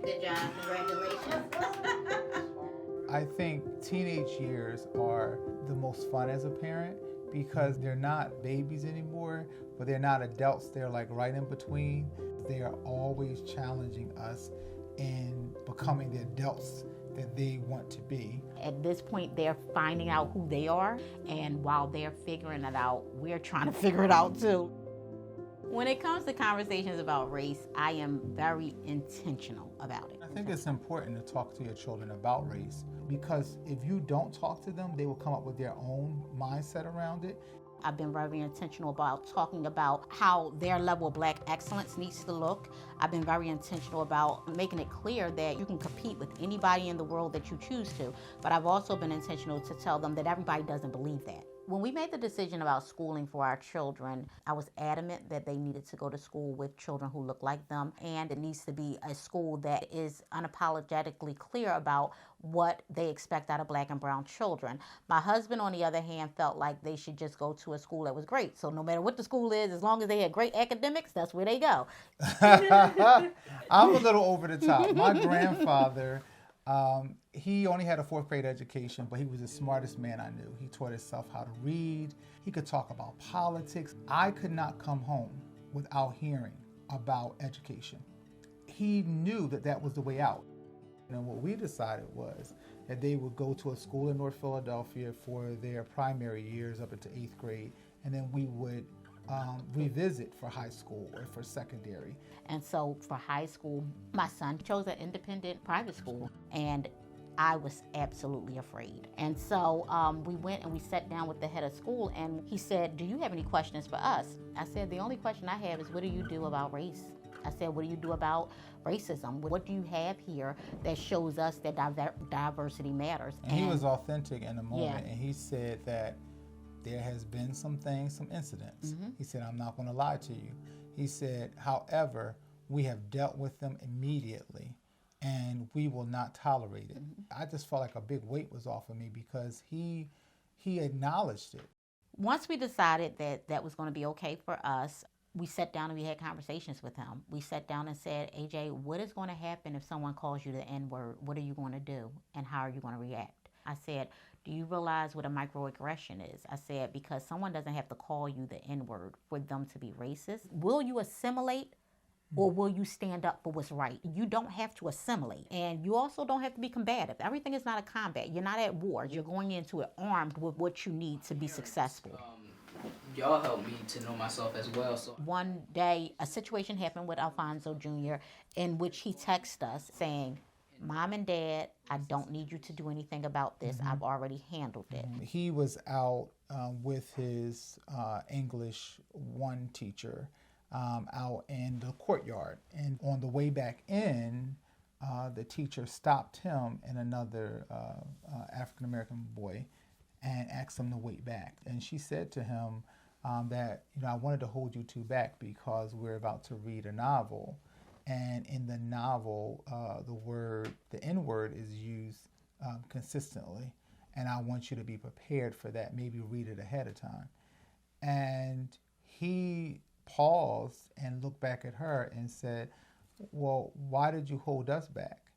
Good job. Congratulations. I think teenage years are the most fun as a parent because they're not babies anymore, but they're not adults. They're like right in between. They are always challenging us in becoming the adults that they want to be. At this point, they're finding out who they are, and while they're figuring it out, we're trying to figure it out too. When it comes to conversations about race, I am very intentional about it. I think it's important to talk to your children about race because if you don't talk to them, they will come up with their own mindset around it. I've been very intentional about talking about how their level of Black excellence needs to look. I've been very intentional about making it clear that you can compete with anybody in the world that you choose to, but I've also been intentional to tell them that everybody doesn't believe that. When we made the decision about schooling for our children, I was adamant that they needed to go to school with children who look like them, and it needs to be a school that is unapologetically clear about what they expect out of Black and brown children. My husband, on the other hand, felt like they should just go to a school that was great. So no matter what the school is, as long as they had great academics, that's where they go. I'm a little over the top. My grandfather, he only had a 4th grade education, but he was the smartest man I knew. He taught himself how to read. He could talk about politics. I could not come home without hearing about education. He knew that that was the way out. And what we decided was that they would go to a school in North Philadelphia for their primary years up into 8th grade, and then we would revisit for high school or for secondary. And so for high school, my son chose an independent private school, and I was absolutely afraid. And so we went and we sat down with the head of school, and he said, "Do you have any questions for us?" I said, "The only question I have is, what do you do about race?" I said, "What do you do about racism? What do you have here that shows us that diversity matters?" And he was authentic in the moment, Yeah. and he said that there has been some things, some incidents. He said, "I'm not going to lie to you." He said, "However, we have dealt with them immediately, and we will not tolerate it." I just felt like a big weight was off of me because he acknowledged it. Once we decided that that was going to be okay for us, we sat down and we had conversations with him. We sat down and said, "AJ, what is going to happen if someone calls you the N-word? What are you going to do, and how are you going to react?" I said, "Do you realize what a microaggression is?" I said, "Because someone doesn't have to call you the N-word for them to be racist. Will you assimilate, or will you stand up for what's right? You don't have to assimilate, and you also don't have to be combative. Everything is not a combat. You're not at war. You're going into it armed with what you need to be successful." Y'all helped me to know myself as well. So one day, a situation happened with Alphonso Jr. in which he texted us saying, "Mom and Dad, I don't need you to do anything about this. I've already handled it." He was out with his English 1 teacher out in the courtyard. And on the way back in, the teacher stopped him and another African-American boy and asked him to wait back. And she said to him that, "I wanted to hold you two back because we're about to read a novel. And in the novel, the N-word is used consistently. And I want you to be prepared for that. Maybe read it ahead of time." And he paused and looked back at her and said, "Well, why did you hold us back?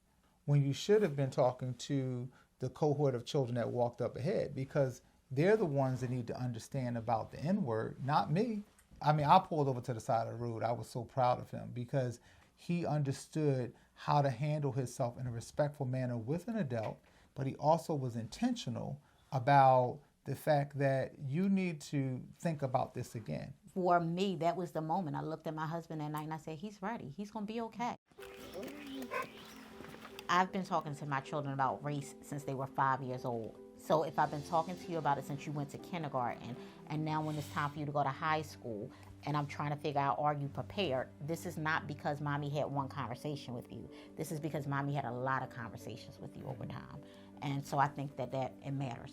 When you should have been talking to the cohort of children that walked up ahead, because they're the ones that need to understand about the N-word, not me." I mean, I pulled over to the side of the road. I was so proud of him because he understood how to handle himself in a respectful manner with an adult, but he also was intentional about the fact that you need to think about this again. For me, that was the moment. I looked at my husband that night and I said, "He's ready. He's going to be okay." I've been talking to my children about race since they were 5 years old. So if I've been talking to you about it since you went to kindergarten, and now when it's time for you to go to high school, and I'm trying to figure out, are you prepared? This is not because mommy had one conversation with you. This is because mommy had a lot of conversations with you over time. And so I think that it matters.